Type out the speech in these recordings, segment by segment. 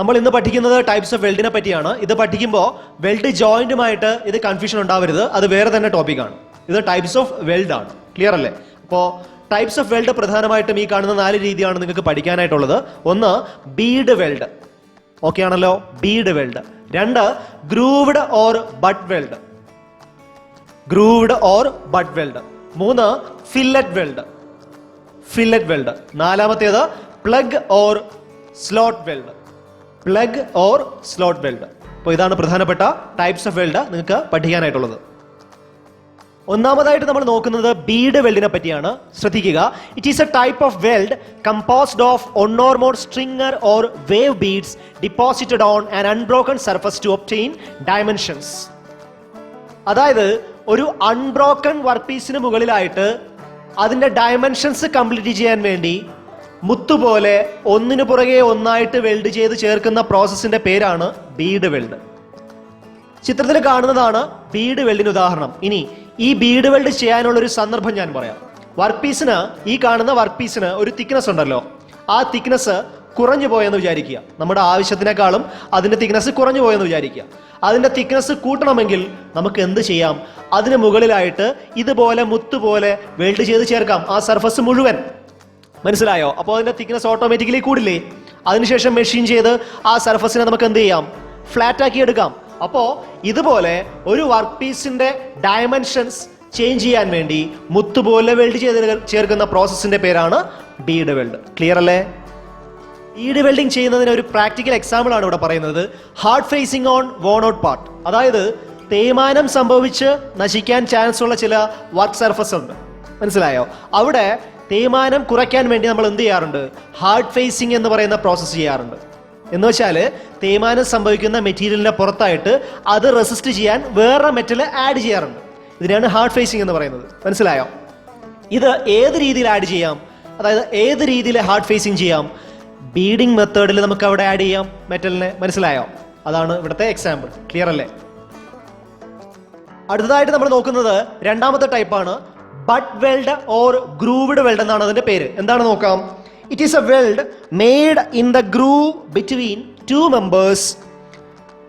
നമ്മൾ ഇന്ന് പഠിക്കുന്നത് ടൈപ്സ് ഓഫ് വെൽഡിനെ പറ്റിയാണ്. ഇത് പഠിക്കുമ്പോൾ വെൽഡ് ജോയിന്റുമായിട്ട് ഇത് കൺഫ്യൂഷൻ ഉണ്ടാവരുത്, അത് വേറെ തന്നെ ടോപ്പിക്കാണ്. ഇത് ടൈപ്സ് ഓഫ് വെൽഡ് ആണ്. ക്ലിയർ അല്ലേ? അപ്പോൾ ടൈപ്സ് ഓഫ് വെൽഡ് പ്രധാനമായിട്ടും ഈ കാണുന്ന 4 രീതിയാണ് നിങ്ങൾക്ക് പഠിക്കാനായിട്ടുള്ളത്. ഒന്ന് ബീഡ് വെൽഡ്, ഓക്കെ ആണല്ലോ, bead weld. 2 grooved or butt weld, grooved or butt weld. 3 fillet weld, fillet weld. 4 plug or slot weld, plug or slot weld. അപ്പോൾ ഇതാണ് പ്രധാനപ്പെട്ട ടൈപ്സ് ഓഫ് വെൽഡ് നിങ്ങൾക്ക് പഠിക്കാനായിട്ടുള്ളത്. ഒന്നാമതായിട്ട് നമ്മൾ നോക്കുന്നത് ബീഡ് വെൽഡിനെ പറ്റിയാണ്. ശ്രദ്ധിക്കുക, it is a type of weld composed of 1 or more stringer or wave beads deposited on an unbroken surface to obtain dimensions. അതായത് ഒരു അൺബ്രോക്കൺ വർക്ക് പീസിന് മുകളിലായിട്ട് അതിന്റെ ഡയമെൻഷൻസ് കംപ്ലീറ്റ് ചെയ്യാൻ വേണ്ടി മുത്തുപോലെ ഒന്നിനു പുറകെ ഒന്നായിട്ട് വെൽഡ് ചെയ്ത് ചേർക്കുന്ന പ്രോസസ്സിന്റെ പേരാണ് ബീഡ് വെൽഡ്. ചിത്രത്തിൽ കാണുന്നതാണ് ബീഡ് വെൽഡിന് ഉദാഹരണം. ഇനി ഈ ബീഡ് വെൽഡ് ചെയ്യാനുള്ള ഒരു സന്ദർഭം ഞാൻ പറയാം. വർക്ക് പീസിന്, ഈ കാണുന്ന വർക്ക് പീസിന് ഒരു തിക്നെസ് ഉണ്ടല്ലോ, ആ തിക്നെസ് കുറഞ്ഞു പോയെന്ന് വിചാരിക്കുക. നമ്മുടെ ആവശ്യത്തിനേക്കാളും അതിന്റെ തിക്നെസ് കുറഞ്ഞു പോയെന്ന് വിചാരിക്കുക. അതിന്റെ തിക്നെസ് കൂട്ടണമെങ്കിൽ നമുക്ക് എന്ത് ചെയ്യാം? അതിന് മുകളിലായിട്ട് ഇതുപോലെ മുത്തുപോലെ വെൽഡ് ചെയ്ത് ചേർക്കാം ആ സർഫസ് മുഴുവൻ. മനസ്സിലായോ? അപ്പോൾ അതിന്റെ തിക്നെസ് ഓട്ടോമാറ്റിക്കലി കൂടില്ലേ? അതിനുശേഷം മെഷീൻ ചെയ്ത് ആ സർഫസിനെ നമുക്ക് എന്ത് ചെയ്യാം? ഫ്ലാറ്റ് ആക്കി എടുക്കാം. അപ്പോൾ ഇതുപോലെ ഒരു വർക്ക് പീസിന്റെ ഡയമെൻഷൻസ് ചേഞ്ച് ചെയ്യാൻ വേണ്ടി മുത്തുപോലെ വെൽഡ് ചെയ്ത് ചേർക്കുന്ന പ്രോസസ്സിന്റെ പേരാണ് ബീഡ് വെൽഡ്. ക്ലിയർ അല്ലേ? ബീഡ് വെൽഡിംഗ് ചെയ്യുന്നതിന് ഒരു പ്രാക്ടിക്കൽ എക്സാമ്പിൾ ആണ് ഇവിടെ പറയുന്നത്. Hard facing on worn out part, അതായത് തേയ്മാനം സംഭവിച്ച് നശിക്കാൻ ചാൻസ് ഉള്ള ചില വർക്ക് സർഫസ് ഉണ്ട്. മനസ്സിലായോ? അവിടെ തേയ്മാനം കുറയ്ക്കാൻ വേണ്ടി നമ്മൾ എന്ത് ചെയ്യാറുണ്ട്? ഹാർഡ് ഫേസിംഗ് എന്ന് പറയുന്ന പ്രോസസ്സ് ചെയ്യാറുണ്ട്. എന്ന് വെച്ചാൽ തേയ്മാനം സംഭവിക്കുന്ന മെറ്റീരിയലിന്റെ പുറത്തായിട്ട് അത് റെസിസ്റ്റ് ചെയ്യാൻ വേറെ മെറ്റൽ ആഡ് ചെയ്യാറുണ്ട്. ഇതിനാണ് ഹാർഡ് ഫേസിംഗ് എന്ന് പറയുന്നത്. മനസ്സിലായോ? ഇത് ഏത് രീതിയിൽ ആഡ് ചെയ്യാം? അതായത് ഏത് രീതിയിൽ ഹാർഡ് ഫേസിംഗ് ചെയ്യാം? ബീഡിംഗ് മെത്തേഡിൽ നമുക്ക് അവിടെ ആഡ് ചെയ്യാം മെറ്റലിനെ. മനസ്സിലായോ? അതാണ് ഇവിടുത്തെ എക്സാമ്പിൾ. ക്ലിയർ അല്ലേ? അടുത്തതായിട്ട് നമ്മൾ നോക്കുന്നത് രണ്ടാമത്തെ ടൈപ്പാണ് butt weld or grooved weld എന്നാണ് അതിന്റെ പേര്. എന്താണ് നോക്കാം. It is a weld made in the groove between 2 members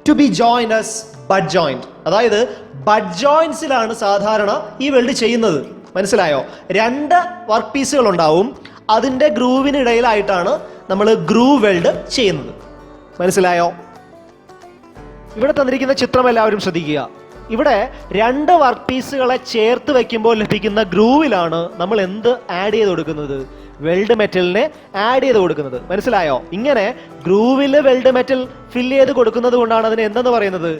to be joined as butt joint. അതായത് ബട്ട് ജോയിന്റ്സിലാണ് സാധാരണ ഈ വെൽഡ് ചെയ്യുന്നത്. മനസ്സിലായോ? 2 വർക്ക് പീസുകൾ ഉണ്ടാവും, അതിന്റെ ഗ്രൂവിനിടയിലായിട്ടാണ് നമ്മൾ ഗ്രൂവ് വെൽഡ് ചെയ്യുന്നത്. മനസ്സിലായോ? ഇവിടെ തന്നിരിക്കുന്ന ചിത്രം എല്ലാവരും ശ്രദ്ധിക്കുക. ഇവിടെ 2 വർക്ക് പീസുകളെ ചേർത്ത് വെക്കുമ്പോൾ ലഭിക്കുന്ന ഗ്രൂവിലാണ് നമ്മൾ എന്ത് ആഡ് ചെയ്ത് കൊടുക്കുന്നത്? വെൽഡ് മെറ്റലിനെ ആഡ് ചെയ്ത് കൊടുക്കുന്നത്. മനസ്സിലായോ? ഇങ്ങനെ ഗ്രൂവിൽ വെൽഡ് മെറ്റൽ ഫില്ല് ചെയ്ത് കൊടുക്കുന്നത് കൊണ്ടാണ് അതിനെ എന്തെന്ന് പറയുന്നത്?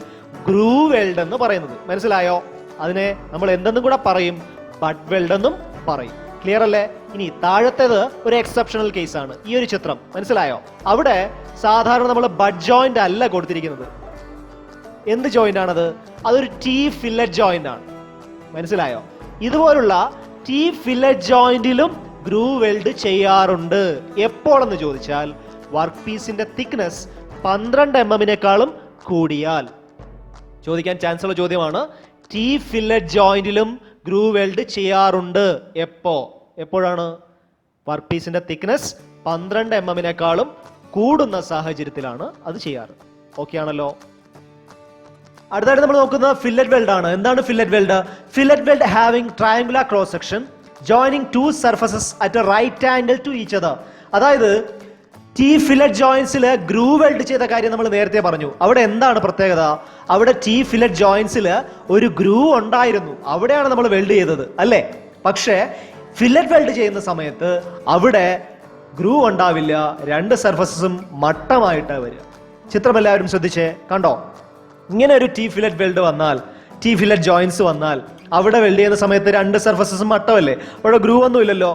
ഗ്രൂവ് വെൽഡ് എന്ന് പറയുന്നത്. മനസ്സിലായോ? അതിനെ നമ്മൾ എന്തെന്നും കൂടെ പറയും? ബട്ട് വെൽഡ് എന്നും പറയും. ക്ലിയർ അല്ലേ? ഇനി താഴത്തേത് ഒരു എക്സെപ്ഷണൽ കേസ് ആണ്. ഈ ഒരു ചിത്രം മനസ്സിലായോ? അവിടെ സാധാരണ നമ്മൾ ബട്ട് ജോയിന്റ് അല്ല കൊടുത്തിരിക്കുന്നത്. എന്ത് ജോയിന്റ് ആണത്? അതൊരു ടീ ഫില്ലറ്റ് ജോയിന്റ് ആണ്. മനസ്സിലായോ? ഇതുപോലുള്ള ടീ ഫില്ലറ്റ് ജോയിന്റിലും ഗ്രൂവ് വെൽഡ് ചെയ്യാറുണ്ട്. എപ്പോഴെന്ന് ചോദിച്ചാൽ വർക്ക് പീസിന്റെ തിക്നെസ് 12 mm കൂടിയാൽ. ചോദിക്കാൻ ചാൻസ് ഉള്ള ചോദ്യമാണ്. ടീ ഫില്ലറ്റ് ജോയിന്റിലും ഗ്രൂവ് വെൽഡ് ചെയ്യാറുണ്ട്. എപ്പോഴാണ്? വർക്ക് പീസിന്റെ തിക്നെസ് 12 mm കൂടുന്ന സാഹചര്യത്തിലാണ് അത് ചെയ്യാറ്. ഓക്കെ ആണല്ലോ? അടുത്തായിട്ട് നമ്മൾ നോക്കുന്നത് ഫില്ലറ്റ് വെൽഡ് ആണ്. എന്താണ് fillet weld? Fillet weld having triangular cross section joining 2 surfaces at a right angle to each other. അതായത് ടീ ഫില്ലറ്റ് ജോയിന്റ്സിൽ ഗ്രൂവ് വെൽഡ് ചെയ്ത കാര്യം നമ്മൾ നേരത്തെ പറഞ്ഞു. അവിടെ എന്താണ് പ്രത്യേകത? അവിടെ ടീ ഫില്ലറ്റ് ജോയിന്റ്സിൽ ഒരു ഗ്രൂവ് ഉണ്ടായിരുന്നു, അവിടെയാണ് നമ്മൾ വെൽഡ് ചെയ്തത് അല്ലേ? പക്ഷേ ഫില്ലറ്റ് വെൽഡ് ചെയ്യുന്ന സമയത്ത് അവിടെ ഗ്രൂവ് ഉണ്ടാവില്ല, 2 സർഫസസും മട്ടമായിട്ട് വരിക. ചിത്രം എല്ലാവരും ശ്രദ്ധിച്ചേ, കണ്ടോ? ഇങ്ങനെ ഒരു ടീ ഫില്ലറ്റ് വെൽഡ് വന്നാൽ, ടീ ഫില്ലറ്റ് ജോയിന്റ്സ് വന്നാൽ അവിടെ വെൽഡ് ചെയ്യുന്ന സമയത്ത് 2 സർഫസസും മട്ടമല്ലേ? അവിടെ ഗ്രൂവ് ഒന്നും ഇല്ലല്ലോ.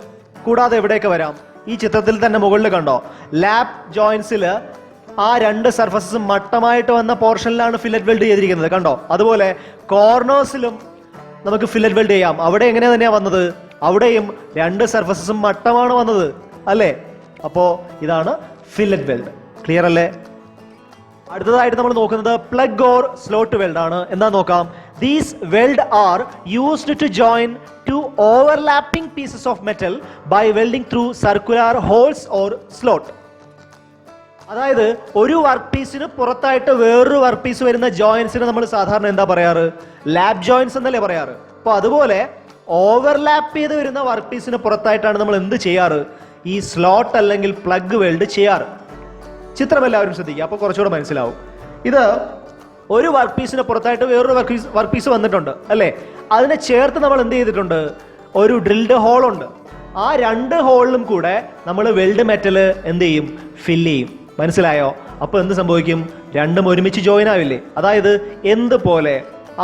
കൂടാതെ എവിടെയൊക്കെ വരാം? ഈ ചിത്രത്തിൽ തന്നെ മുകളിൽ കണ്ടോ? ലാപ്പ് ജോയിന്റ്സിൽ ആ 2 സർഫസസും മട്ടമായിട്ട് വന്ന പോർഷനിലാണ് ഫില്ലറ്റ് വെൽഡ് ചെയ്തിരിക്കുന്നത്. കണ്ടോ? അതുപോലെ കോർണേഴ്സിലും നമുക്ക് ഫില്ലറ്റ് വെൽഡ് ചെയ്യാം. അവിടെ എങ്ങനെ തന്നെയാ വന്നത്? അവിടെയും 2 സർഫസസും മട്ടമാണ് വന്നത് അല്ലേ? അപ്പോ ഇതാണ് ഫില്ലറ്റ് വെൽഡ്. ക്ലിയർ അല്ലേ? അടുത്തതായിട്ട് നമ്മൾ നോക്കുന്നത് പ്ലഗ് ഓർ സ്ലോട്ട് വെൽഡ് ആണ്. എന്താ നോക്കാം. These weld are used to join 2 overlapping pieces of metal by welding through circular holes or slot. അതായത് ഒരു വർക്ക് പീസിന് പുറത്തായിട്ട് വേറൊരു വർക്ക് പീസ് വരുന്ന ജോയിൻസിന് നമ്മൾ സാധാരണ എന്താ പറയാറ്? ലാപ്പ് ജോയിൻസ് എന്നല്ലേ പറയാറ്. അപ്പോൾ അതുപോലെ ഓവർലാപ്പ് ചെയ്ത് വരുന്ന വർക്ക് പീസിന് പുറത്തായിട്ടാണ് നമ്മൾ എന്ത് ചെയ്യാറ്? ഈ സ്ലോട്ട് അല്ലെങ്കിൽ പ്ലഗ് വെൽഡ് ചെയ്യാറ്. ചിത്രം എല്ലാവരും ശ്രദ്ധിക്കുക, അപ്പോൾ കുറച്ചുകൂടെ മനസ്സിലാവും. ഇത് ഒരു വർക്ക് പീസിന് പുറത്തായിട്ട് വേറൊരു വർക്ക് പീസ് വന്നിട്ടുണ്ട് അല്ലേ? അതിനെ ചേർത്ത് നമ്മൾ എന്ത് ചെയ്തിട്ടുണ്ട്? ഒരു ഡ്രിൽഡ് ഹോളുണ്ട്. ആ 2 ഹോളിലും കൂടെ നമ്മൾ വെൽഡ് മെറ്റൽ എന്ത് ചെയ്യും? ഫില്ല് ചെയ്യും. മനസ്സിലായോ? അപ്പോൾ എന്ത് സംഭവിക്കും? രണ്ടും ഒരുമിച്ച് ജോയിൻ ആവില്ലേ? അതായത് എന്തുപോലെ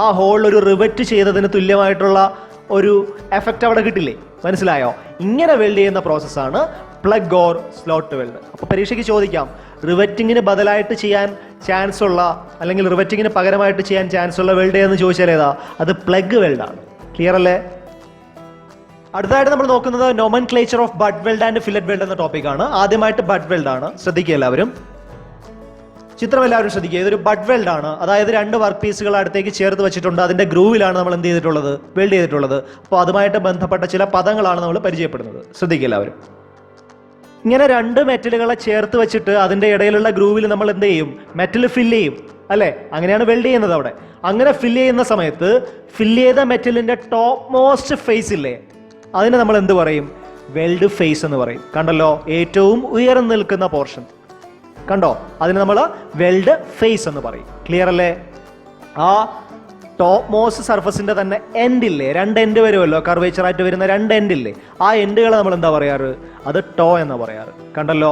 ആ ഹോളിൽ ഒരു റിവറ്റ് ചെയ്തതിന് തുല്യമായിട്ടുള്ള ഒരു എഫക്റ്റ് അവിടെ കിട്ടില്ലേ? മനസ്സിലായോ? ഇങ്ങനെ വെൽഡ് ചെയ്യുന്ന പ്രോസസ്സാണ് പ്ലഗ് ഓർ സ്ലോട്ട് വെൽഡ്. അപ്പോൾ പരീക്ഷയ്ക്ക് ചോദിക്കാം, റിവറ്റിങ്ങിന് ബദലായിട്ട് ചെയ്യാൻ ചാൻസ് ഉള്ള അല്ലെങ്കിൽ റിവറ്റിങ്ങിന് പകരമായിട്ട് ചെയ്യാൻ ചാൻസ് ഉള്ള വെൽഡ് എന്ന് ചോദിച്ചാൽ ഏതാ? അത് പ്ലഗ് വെൽഡാണ്. ക്ലിയർ അല്ലേ? അടുത്തതായിട്ട് നമ്മൾ നോക്കുന്നത് nomenclature of butt weld and fillet weld എന്ന ടോപ്പിക്കാണ്. ആദ്യമായിട്ട് ബട്ട് വെൽഡ് ആണ്. ശ്രദ്ധിക്കുക എല്ലാവരും, ചിത്രം എല്ലാവരും ശ്രദ്ധിക്കുക. ഇതൊരു ബട്ട് വെൽഡ് ആണ്. അതായത് 2 വർക്ക് പീസുകൾ അടുത്തേക്ക് ചേർത്ത് വെച്ചിട്ടുണ്ട്. അതിന്റെ ഗ്രൂവിലാണ് നമ്മൾ എന്ത് ചെയ്തിട്ടുള്ളത്? വെൽഡ് ചെയ്തിട്ടുള്ളത്. അപ്പോൾ അതുമായിട്ട് ബന്ധപ്പെട്ട ചില പദങ്ങളാണ് നമ്മൾ പരിചയപ്പെടുന്നത്. ശ്രദ്ധിക്കുക എല്ലാവരും. ഇങ്ങനെ 2 മെറ്റലുകളെ ചേർത്ത് വെച്ചിട്ട് അതിന്റെ ഇടയിലുള്ള ഗ്രൂവിൽ നമ്മൾ എന്ത് ചെയ്യും? മെറ്റൽ ഫില്ല് ചെയ്യും അല്ലേ? അങ്ങനെയാണ് വെൽഡ് ചെയ്യുന്നത് അവിടെ. അങ്ങനെ ഫില്ല് ചെയ്യുന്ന സമയത്ത് ഫില്ല് ചെയ്ത മെറ്റലിന്റെ ടോപ്പ് മോസ്റ്റ് ഫേസ് ഇല്ലേ, അതിന് നമ്മൾ എന്ത് പറയും? വെൽഡ് ഫേസ് എന്ന് പറയും. കണ്ടല്ലോ, ഏറ്റവും ഉയർന്നു നിൽക്കുന്ന പോർഷൻ കണ്ടോ, അതിന് നമ്മൾ വെൽഡ് ഫേസ് എന്ന് പറയും. ക്ലിയർ അല്ലേ? ആ ടോപ്പ് മോസ്റ്റ് സർഫസിന്റെ തന്നെ എൻഡ് ഇല്ലേ, 2 എൻഡ് വരുമല്ലോ, കർവേച്ചറായിട്ട് വരുന്ന 2 എൻഡ് ഇല്ലേ, ആ എൻഡുകളെ നമ്മൾ എന്താ പറയാറ്? അത് ടോ എന്ന് പറയാറ്. കണ്ടല്ലോ,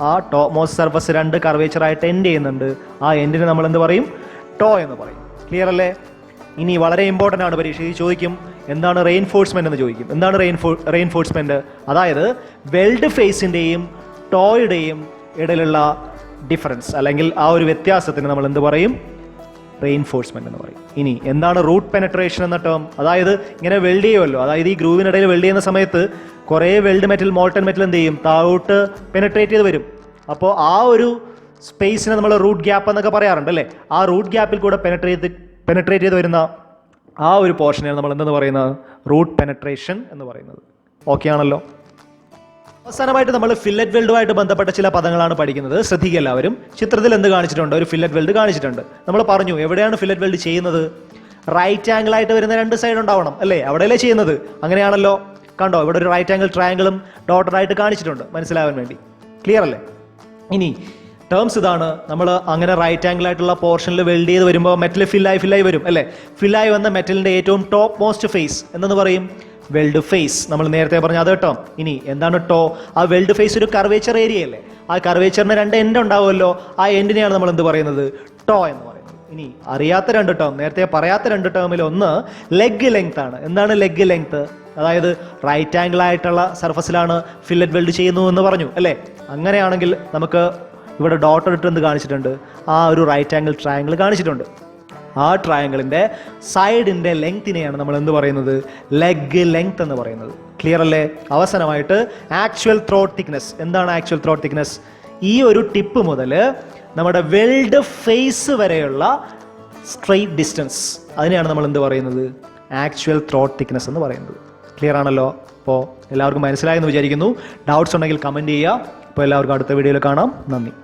ആ ടോപ്പ് മോസ്റ്റ് സർഫസ് 2 കർവേച്ചറായിട്ട് എൻഡ് ചെയ്യുന്നുണ്ട്. ആ എൻഡിന് നമ്മൾ എന്ത് പറയും? ടോ എന്ന് പറയും. ക്ലിയർ അല്ലേ? ഇനി വളരെ ഇമ്പോർട്ടൻ്റ് ആണ്, പരീക്ഷയിൽ ചോദിക്കും, എന്താണ് റെയിൻഫോഴ്സ്മെന്റ് എന്ന് ചോദിക്കും. എന്താണ് റെയിൻഫോഴ്സ്മെന്റ്? അതായത് വെൽഡ് ഫേസിന്റെയും ടോയുടെയും ഇടയിലുള്ള ഡിഫറൻസ് അല്ലെങ്കിൽ ആ ഒരു വ്യത്യാസത്തിന് നമ്മൾ എന്ത് പറയും? റെയിൻഫോഴ്സ്മെന്റ് എന്ന് പറയും. ഇനി എന്താണ് റൂട്ട് പെനട്രേഷൻ എന്ന ടേം? അതായത് ഇങ്ങനെ വെൽഡ് ചെയ്യുമല്ലോ, അതായത് ഈ ഗ്രൂവിനിടയിൽ വെൽഡ് ചെയ്യുന്ന സമയത്ത് കുറേ വെൽഡ് മെറ്റൽ, മോൾട്ടൺ മെറ്റൽ എന്ത് ചെയ്യും? താഴോട്ട് പെനട്രേറ്റ് ചെയ്ത് വരും. അപ്പോൾ ആ ഒരു സ്പേസിനെ നമ്മൾ റൂട്ട് ഗ്യാപ്പ് എന്നൊക്കെ പറയാറുണ്ട് അല്ലേ? ആ റൂട്ട് ഗ്യാപ്പിൽ കൂടെ പെനട്രേറ്റ് ചെയ്ത് വരുന്ന ആ ഒരു പോർഷനെയാണ് നമ്മൾ എന്തെന്ന് പറയുന്നത്? റൂട്ട് പെനട്രേഷൻ എന്ന് പറയുന്നത്. ഓക്കെ ആണല്ലോ? അവസാനമായിട്ട് നമ്മൾ ഫില്ലറ്റ് വെൽഡുമായിട്ട് ബന്ധപ്പെട്ട ചില പദങ്ങളാണ് പഠിക്കുന്നത്. ശ്രദ്ധിക്കുക എല്ലാവരും. ചിത്രത്തിൽ എന്ത് കാണിച്ചിട്ടുണ്ട്? ഒരു ഫില്ലറ്റ് വെൽഡ് കാണിച്ചിട്ടുണ്ട്. നമ്മൾ പറഞ്ഞു എവിടെയാണ് ഫില്ലറ്റ് വെൽഡ് ചെയ്യുന്നത്? റൈറ്റ് ആംഗിൾ ആയിട്ട് വരുന്ന 2 സൈഡ് ഉണ്ടാവണം അല്ലേ? അവിടെയല്ലേ ചെയ്യുന്നത്? അങ്ങനെയാണല്ലോ. കണ്ടോ, ഇവിടെ ഒരു റൈറ്റ് ആംഗിൾ ട്രയാംഗിളും ഡോട്ടറായിട്ട് കാണിച്ചിട്ടുണ്ട് മനസ്സിലാവാൻ വേണ്ടി. ക്ലിയർ അല്ലേ? ഇനി ടേംസ് ഇതാണ്. നമ്മൾ അങ്ങനെ റൈറ്റ് ആംഗിൾ ആയിട്ടുള്ള പോർഷനിൽ വെൽഡ് ചെയ്ത് വരുമ്പോൾ മെറ്റൽ ഫില്ലായി വരും അല്ലേ? ഫില്ലായി വന്ന മെറ്റലിന്റെ ഏറ്റവും ടോപ്പ് മോസ്റ്റ് ഫേസ് എന്തെന്ന് പറയും? Weld face. നമ്മൾ നേരത്തെ പറഞ്ഞ അത് കേട്ടോ. ഇനി എന്താണ് ടോ? ആ വെൽഡ് ഫേസ് ഒരു കർവേച്ചർ ഏരിയ അല്ലേ? ആ കർവേച്ചറിന് 2 എൻഡ് ഉണ്ടാവുമല്ലോ. ആ എൻഡിനെയാണ് നമ്മൾ എന്ത് പറയുന്നത്? ടോ എന്ന് പറയുന്നത്. ഇനി അറിയാത്ത 2 ടേം, നേരത്തെ പറയാത്ത 2 ടേമിൽ ഒന്ന് ലെഗ് ലെങ്ത് ആണ്. എന്താണ് ലെഗ് ലെങ്ത്? അതായത് റൈറ്റ് ആംഗിൾ ആയിട്ടുള്ള സർഫസിലാണ് ഫില്ലറ്റ് വെൽഡ് ചെയ്യുന്നു എന്ന് പറഞ്ഞു അല്ലേ? അങ്ങനെയാണെങ്കിൽ നമുക്ക് ഇവിടെ ഡോട്ടർ ഇട്ട് എന്ത് കാണിച്ചിട്ടുണ്ട്? ആ ഒരു റൈറ്റ് ആംഗിൾ ട്രയാംഗിൾ കാണിച്ചിട്ടുണ്ട്. ആ ട്രയാംഗിളിന്റെ സൈഡിന്റെ ലെങ്തിനെയാണ് നമ്മൾ എന്ത് പറയുന്നത്? ലെഗ് ലെങ്ത് എന്ന് പറയുന്നത്. ക്ലിയർ അല്ലേ? അവസാനമായിട്ട് ആക്ച്വൽ ത്രോട്ട് തിക്നെസ്. എന്താണ് ആക്ച്വൽ ത്രോട്ട് തിക്നെസ്? ഈ ഒരു ടിപ്പ് മുതൽ നമ്മുടെ വെൽഡ് ഫേസ് വരെയുള്ള സ്ട്രെയിറ്റ് ഡിസ്റ്റൻസ്, അതിനെയാണ് നമ്മൾ എന്ത് പറയുന്നത്? ആക്ച്വൽ ത്രോട്ട് തിക്നെസ് എന്ന് പറയുന്നത്. ക്ലിയർ ആണല്ലോ? അപ്പോൾ എല്ലാവർക്കും മനസ്സിലായെന്ന് വിചാരിക്കുന്നു. ഡൗട്ട്സ് ഉണ്ടെങ്കിൽ കമൻറ്റ് ചെയ്യുക. അപ്പോൾ എല്ലാവർക്കും അടുത്ത വീഡിയോയിൽ കാണാം. നന്ദി.